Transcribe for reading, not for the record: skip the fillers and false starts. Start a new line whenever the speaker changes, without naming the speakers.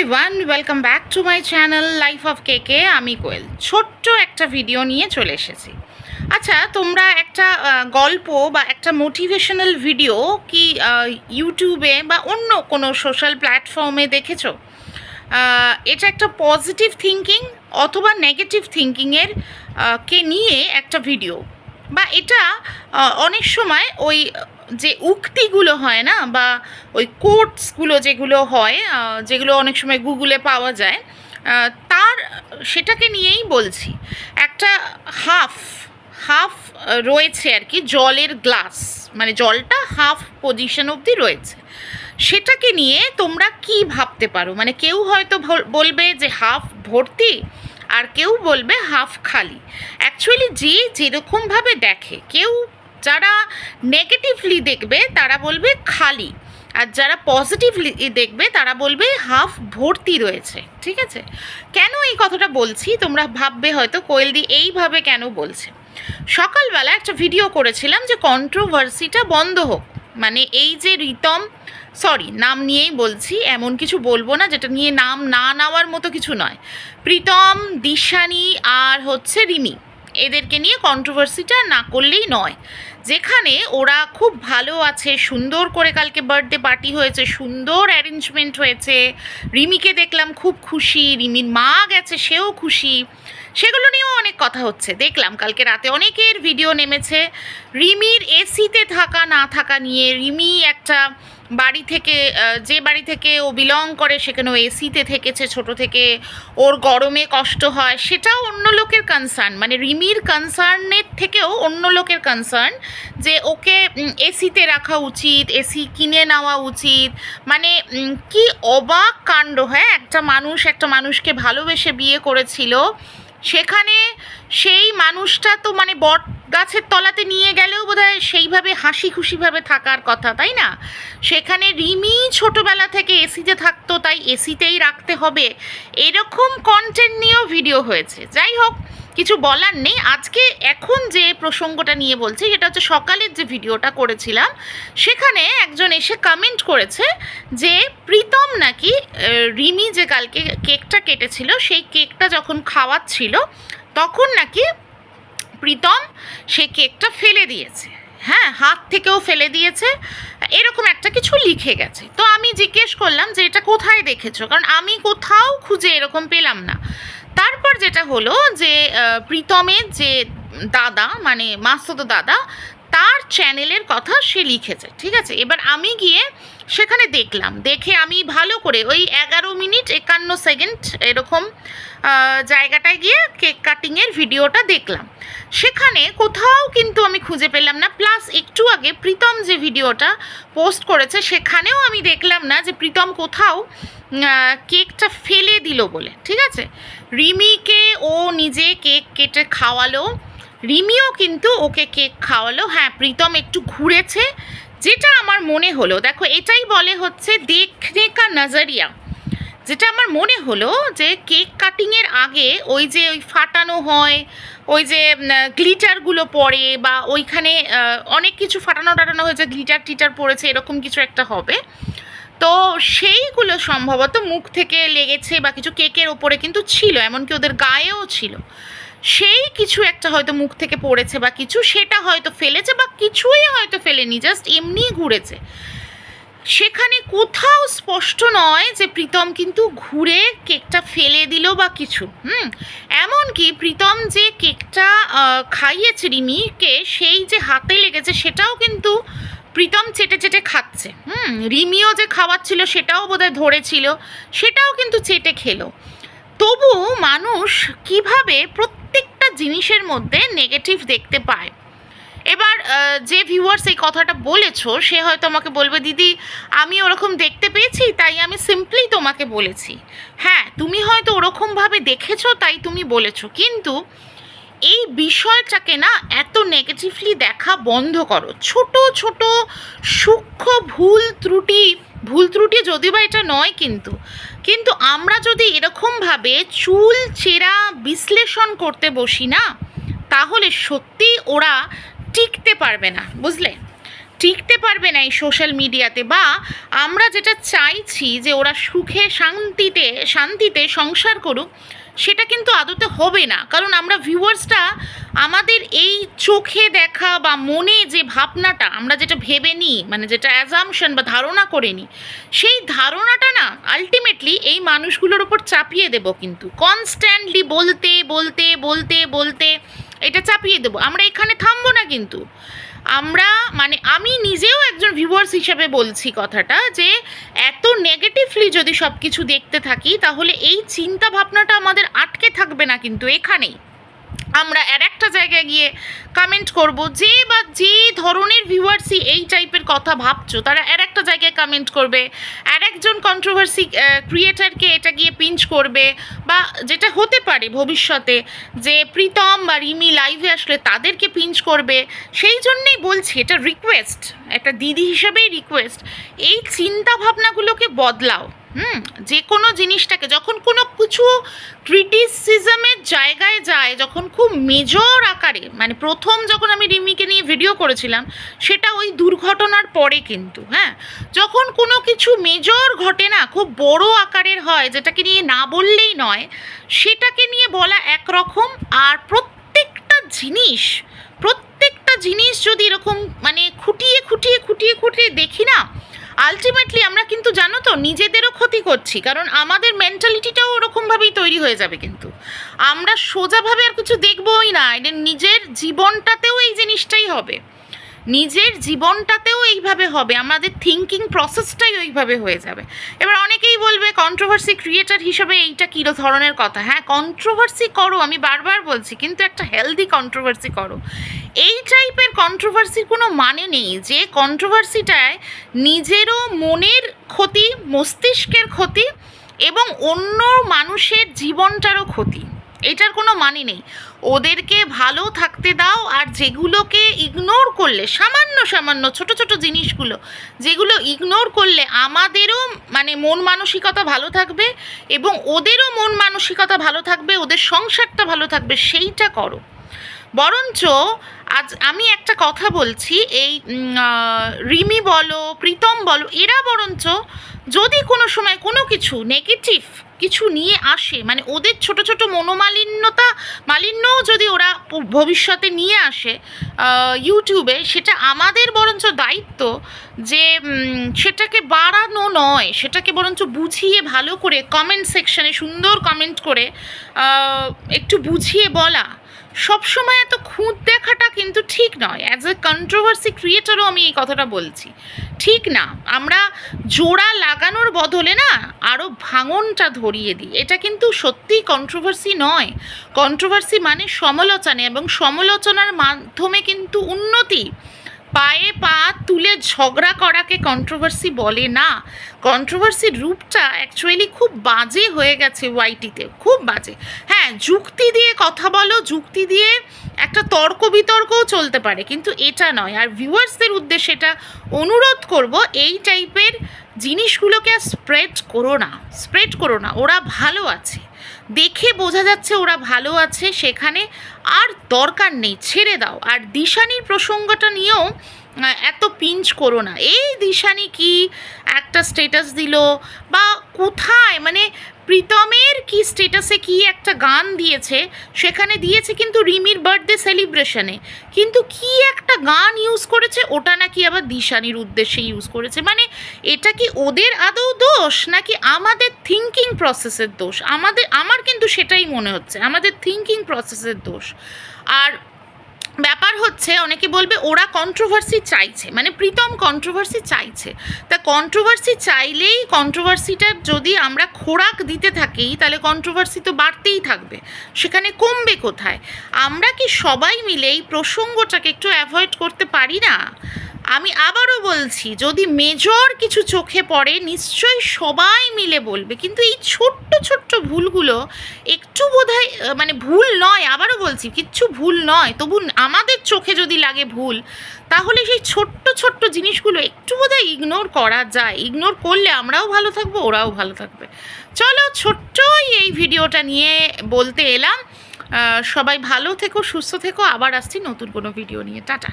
Everyone, welcome back to my channel life of কেকে। আমি কোয়েল ছোট্ট একটা ভিডিও নিয়ে চলে এসেছি। আচ্ছা, তোমরা একটা গল্প বা একটা মোটিভেশনাল ভিডিও কি ইউটিউবে বা অন্য কোনো সোশ্যাল প্ল্যাটফর্মে দেখেছো? এটা একটা পজিটিভ থিঙ্কিং অথবা নেগেটিভ থিঙ্কিংয়ের কে নিয়ে একটা ভিডিও, বা এটা অনেক সময় ওই যে উক্তিগুলো হয় না, বা ওই কোটসগুলো যেগুলো হয়, যেগুলো অনেক সময় গুগলে পাওয়া যায়, তার সেটাকে নিয়েই বলছি। একটা হাফ হাফ রয়েছে আর কি, জলের গ্লাস, মানে জলটা হাফ পজিশন অবধি রয়েছে। সেটাকে নিয়ে তোমরা কি ভাবতে পারো? মানে কেউ হয়তো বলবে যে হাফ ভর্তি, আর কেউ বলবে হাফ খালি। অ্যাকচুয়ালি যে যেরকমভাবে দেখে, কেউ যারা নেগেটিভলি দেখবে তারা বলবে খালি, আর যারা পজিটিভলি দেখবে তারা বলবে হাফ ভর্তি রয়েছে। ঠিক আছে? কেন এই কথাটা বলছি তোমরা ভাববে হয়তো কোয়েলদি এইভাবে কেন বলছে। সকালবেলা একটা ভিডিও করেছিলাম যে কন্ট্রোভার্সিটা বন্ধ হোক, মানে এই যে রিতম, সরি নাম নিয়েই বলছি, এমন কিছু বলবো না যেটা নিয়ে নাম না নেওয়ার মতো কিছু নয়। প্রীতম, দিশানি আর হচ্ছে রিমি, এদেরকে নিয়ে কন্ট্রোভার্সিটা না করলেই নয়। যেখানে ওরা খুব ভালো আছে, সুন্দর করে কালকে বার্থডে পার্টি হয়েছে, সুন্দর অ্যারেঞ্জমেন্ট হয়েছে, রিমিকে দেখলাম খুব খুশি, রিমির মা গেছে সেও খুশি, সেগুলো নিয়েও অনেক কথা হচ্ছে। দেখলাম কালকে রাতে অনেকের ভিডিও নেমেছে রিমির এসিতে থাকা না থাকা নিয়ে। রিমি একটা বাড়ি থেকে, যে বাড়ি থেকে ও বিলং করে সেখানে ও এসিতে থেকেছে ছোট থেকে, ওর গরমে কষ্ট হয়, সেটাও অন্য লোকের কনসার্ন, মানে রিমির কনসার্নের থেকেও অন্য লোকের কনসার্ন যে ওকে এসিতে রাখা উচিত, এসি কিনে নেওয়া উচিত। মানে কি অবাক কাণ্ড! হ্যাঁ, একটা মানুষকে ভালোবেসে বিয়ে করেছিল, সেখানে সেই মানুষটা তো মানে বট গাছের তলাতে নিয়ে গেলেও বোধহয় সেইভাবে হাসি খুশিভাবে থাকার কথা, তাই না? সেখানে রিমি ছোটবেলা থেকে এসিতে থাকতো, তাই এসিতেই রাখতে হবে, এরকম কন্টেন্ট নিয়েও ভিডিও হয়েছে। যাই হোক, কিছু বলার নেই। আজকে এখন যে প্রসঙ্গটা নিয়ে বলছি সেটা হচ্ছে সকালের যে ভিডিওটা করেছিলাম, সেখানে একজন এসে কমেন্ট করেছে যে প্রীতম নাকি রিমি যে কালকে কেকটা কেটেছিল সেই কেকটা যখন খাওয়াচ্ছিল তখন নাকি প্রীতম সেই কেকটা ফেলে দিয়েছে। হ্যাঁ, হাত থেকেও ফেলে দিয়েছে, এরকম একটা কিছু লিখে গেছে। তো আমি জিজ্ঞেস করলাম যে এটা কোথায় দেখেছো, কারণ আমি কোথাও খুঁজে এরকম পেলাম না। তারপর যেটা হলো যে প্রীতমের যে দাদা, মানে মাসুতো দাদা, তার চ্যানেলের কথা সে লিখেছে। ঠিক আছে, এবার আমি গিয়ে সেখানে দেখলাম, দেখে আমি ভালো করে ওই 11 মিনিট 51 সেকেন্ড এরকম জায়গাটায় গিয়ে কেক কাটিংয়ের ভিডিওটা দেখলাম। সেখানে কোথাও কিন্তু আমি খুঁজে পেলাম না। প্লাস একটু আগে প্রীতম যে ভিডিওটা পোস্ট করেছে সেখানেও আমি দেখলাম না যে প্রীতম কোথাও কেকটা ফেলে দিল বলে। ঠিক আছে, রিমিকে ও নিজে কেক কেটে খাওয়ালো, রিমিও কিন্তু ওকে কেক খাওয়ালো। হ্যাঁ, প্রীতম একটু ঘুরেছে, যেটা আমার মনে হলো, দেখো এটাই বলে হচ্ছে দেখনে কা নজরিয়া। যেটা আমার মনে হলো যে কেক কাটিংয়ের আগে ওই যে ওই ফাটানো হয়, ওই যে গ্লিটারগুলো পড়ে, বা ওইখানে অনেক কিছু ফাটানো টাটানো হয়েছে, গ্লিটার টিটার পড়েছে, এরকম কিছু একটা হবে। তো সেইগুলো সম্ভবত মুখ থেকে লেগেছে বা কিছু কেকের ওপরে কিন্তু ছিল, এমনকি ওদের গায়েও ছিল, সেই কিছু একটা হয়তো মুখ থেকে পড়েছে বা কিছু, সেটা হয়তো ফেলেছে, বা কিছুই হয়তো ফেলেনি, জাস্ট এমনি ঘুরেছে। সেখানে কোথাও স্পষ্ট নয় যে প্রীতম কিন্তু ঘুরে কেকটা ফেলে দিল বা কিছু। এমনকি প্রীতম যে কেকটা খাইয়েছে রিমিকে, সেই যে হাতে লেগেছে সেটাও কিন্তু প্রীতম চেটে চেটে খাচ্ছে। রিমিও যে খাওয়াচ্ছিল সেটাও বোধহয় ধরেছিল, সেটাও কিন্তু চেটে খেলো। তবু মানুষ কিভাবে প্রত্যেকটা জিনিসের মধ্যে নেগেটিভ দেখতে পায়। এবার যে ভিউয়ার্স এই কথাটা বলেছো সে হয়তো আমাকে বলবে, দিদি আমি ওরকম দেখতে পেয়েছি তাই আমি সিম্পলি তোমাকে বলেছি। হ্যাঁ, তুমি হয়তো ওরকমভাবে দেখেছো তাই তুমি বলেছো, কিন্তু এই বিষয়টাকে না এত নেগেটিভলি দেখা বন্ধ করো। ছোট ছোট সূক্ষ্ম ভুল ত্রুটি যদিও বা এটা নয়, কিন্তু আমরা যদি এরকমভাবে চুল চেরা বিশ্লেষণ করতে বসি না, তাহলে সত্যি ওরা টিকতে পারবে না, বুঝলে? টিকতে পারবে না এই সোশ্যাল মিডিয়াতে, বা আমরা যেটা চাইছি যে ওরা সুখে শান্তিতে সংসার করুক, সেটা কিন্তু আদতে হবে না। কারণ আমরা ভিউয়ার্সটা আমাদের এই চোখে দেখা বা মনে যে ভাবনাটা আমরা যেটা ভেবে নিই, মানে যেটা অ্যাজামশন বা ধারণা করে নিই, সেই ধারণাটা না আলটিমেটলি এই মানুষগুলোর ওপর চাপিয়ে দেব। কিন্তু কনস্ট্যান্টলি বলতে বলতে বলতে বলতে এটা চাপিয়ে দেবো, আমরা এখানে থামবো না। কিন্তু আমরা, মানে আমি নিজেও একজন ভিউয়ার্স হিসেবে বলছি কথাটা, যে এত নেগেটিভলি যদি সব কিছু দেখতে থাকি তাহলে এই চিন্তা ভাবনাটা আমাদের আটকে থাকবে না কিন্তু এখানেই। আমরা আর একটা জায়গায় গিয়ে কমেন্ট করব, যে ধরনের ভিউয়ার্সই এই টাইপের কথা ভাবছো তারা আর একটা জায়গায় কমেন্ট করবে, আর একজন কন্ট্রোভার্সি ক্রিয়েটারকে এটা গিয়ে পিঞ্চ করবে, বা যেটা হতে পারে ভবিষ্যতে যে প্রীতম বা রিমি লাইভে আসলে তাদেরকে পিঞ্চ করবে। সেই জন্যেই বলছি, এটা রিকোয়েস্ট, একটা দিদি হিসেবেই রিকোয়েস্ট, এই চিন্তা ভাবনাগুলোকে বদলাও। যে কোনো জিনিসটাকে যখন কোনো কিছু ক্রিটিসিজমের জায়গায় যায়, যখন খুব মেজর আকারে, মানে প্রথম যখন আমি রিমিকে নিয়ে ভিডিও করেছিলাম সেটা ওই দুর্ঘটনার পরে, কিন্তু যখন কোনো কিছু মেজর ঘটে না, খুব বড় আকারের হয়, যেটাকে নিয়ে না বললেই নয়, সেটাকে নিয়ে বলা একরকম। আর প্রত্যেকটা জিনিস যদি এরকম মানে খুঁটিয়ে খুঁটিয়ে খুঁটিয়ে খুঁটিয়ে দেখি না, আলটিমেটলি আমরা কিন্তু জানো তো নিজেদেরও ক্ষতি করছি। কারণ আমাদের মেন্টালিটিটাও ওরকমভাবেই তৈরি হয়ে যাবে। কিন্তু আমরা সোজাভাবে আর কিছু দেখবোই না, এদের নিজের জীবনটাতেও এই জিনিসটাই হবে, নিজের জীবনটাতেও এইভাবে হবে, আমাদের থিঙ্কিং প্রসেসটাই ওইভাবে হয়ে যাবে। এবার অনেকেই বলবে কন্ট্রোভার্সি ক্রিয়েটার হিসেবে এইটা কী ধরনের কথা। হ্যাঁ, কন্ট্রোভার্সি করো, আমি বারবার বলছি, কিন্তু একটা হেলদি কন্ট্রোভার্সি করো। এই টাইপের কন্ট্রোভার্সির কোনো মানে নেই যে কন্ট্রোভার্সিটায় নিজেরও মনের ক্ষতি, মস্তিষ্কের ক্ষতি এবং অন্য মানুষের জীবনটারও ক্ষতি। এটার কোনো মানে নেই। ওদেরকে ভালো থাকতে দাও। আর যেগুলোকে ইগনোর করলে, সামান্য সামান্য ছোট ছোট জিনিসগুলো যেগুলো ইগনোর করলে আমাদেরও মানে মন মানসিকতা ভালো থাকবে এবং ওদেরও মন মানসিকতা ভালো থাকবে, ওদের সংসারটা ভালো থাকবে, সেইটা করো। বরঞ্চ আজ আমি একটা কথা বলছি, এই রিমি বলো, প্রীতম বলো, এরা বরঞ্চ যদি কোনো সময় কোনো কিছু নেগেটিভ কিছু নিয়ে আসে, মানে ওদের ছোট ছোট মালিন্যও যদি ওরা ভবিষ্যতে নিয়ে আসে ইউটিউবে, সেটা আমাদের বরঞ্চ দায়িত্ব যে সেটাকে বাড়ানো নয়, সেটাকে বরঞ্চ বুঝিয়ে ভালো করে কমেন্ট সেকশানে সুন্দর কমেন্ট করে একটু বুঝিয়ে বলা। সবসময় এত খুঁত দেখাটা কিন্তু ঠিক নয়। অ্যাজ এ কন্ট্রোভার্সি ক্রিয়েটারও আমি এই কথাটা বলছি, ঠিক না। আমরা জোড়া লাগানোর বদলে না আরও ভাঙনটা ধরিয়ে দিই, এটা কিন্তু সত্যিই কন্ট্রোভার্সি নয়। কন্ট্রোভার্সি মানে সমালোচনা, এবং সমালোচনার মাধ্যমে কিন্তু উন্নতি। পায়ে পা তুলে ঝগড়া করাকে কন্ট্রোভার্সি বলে না। কন্ট্রোভার্সির রূপটা অ্যাকচুয়ালি খুব বাজে হয়ে গেছে ওয়াইটিতে, খুব বাজে। হ্যাঁ, যুক্তি দিয়ে কথা বলো, যুক্তি দিয়ে একটা তর্ক বিতর্কও চলতে পারে, কিন্তু এটা নয়। আর ভিউয়ার্সদের উদ্দেশ্যে এটা অনুরোধ করব, এই টাইপের জিনিসগুলোকে আর স্প্রেড করো না। ওরা ভালো আছে, দেখে বোঝা যাচ্ছে ওরা ভালো আছে, সেখানে আর দরকার নেই, ছেড়ে দাও। আর দিশানির প্রসঙ্গটা নিয়েও এত পিঞ্চ করো না। এই দিশানি কি একটা স্টেটাস দিল, বা কোথায়, মানে প্রীতমের কি স্টেটাসে কি একটা গান দিয়েছে, সেখানে দিয়েছে কিন্তু রিমির বার্থডে সেলিব্রেশনে, কিন্তু কি একটা গান ইউজ করেছে, ওটা নাকি আবার দিশানির উদ্দেশ্যে ইউজ করেছে। মানে এটা কি ওদের আদৌ দোষ, নাকি আমাদের থিঙ্কিং প্রসেসের দোষ? আমার কিন্তু সেটাই মনে হচ্ছে, আমাদের থিঙ্কিং প্রসেসের দোষ। আর ব্যাপার হচ্ছে, অনেকে বলবে ওরা কন্ট্রোভার্সি চাইছে, মানে প্রীতম কন্ট্রোভার্সি চাইছে। তা কন্ট্রোভার্সি চাইলেই, কন্ট্রোভার্সিটার যদি আমরা খোরাক দিতে থাকি, তাহলে কন্ট্রোভার্সি তো বাড়তেই থাকবে, সেখানে কমবে কোথায়? আমরা কি সবাই মিলে এই প্রসঙ্গটাকে একটু অ্যাভয়েড করতে পারি না? আমি আবারও বলছি, যদি মেজর কিছু চোখে পড়ে নিশ্চয়ই সবাই মিলে বলবে, কিন্তু এই ছোট্ট ছোট্ট ভুলগুলো একটু বোধহয়, মানে ভুল নয়, আবারও বলছি কিচ্ছু ভুল নয়, তবু আমাদের চোখে যদি লাগে ভুল, তাহলে সেই ছোট্ট ছোট্ট জিনিসগুলো একটু বোধহয় ইগনোর করা যায়। ইগনোর করলে আমরাও ভালো থাকবো, ওরাও ভালো থাকবে। চলো, ছোট্টই এই ভিডিওটা নিয়ে বলতে এলাম। সবাই ভালো থেকো, সুস্থ থেকো, আবার আসছি নতুন কোনো ভিডিও নিয়ে। টাটা।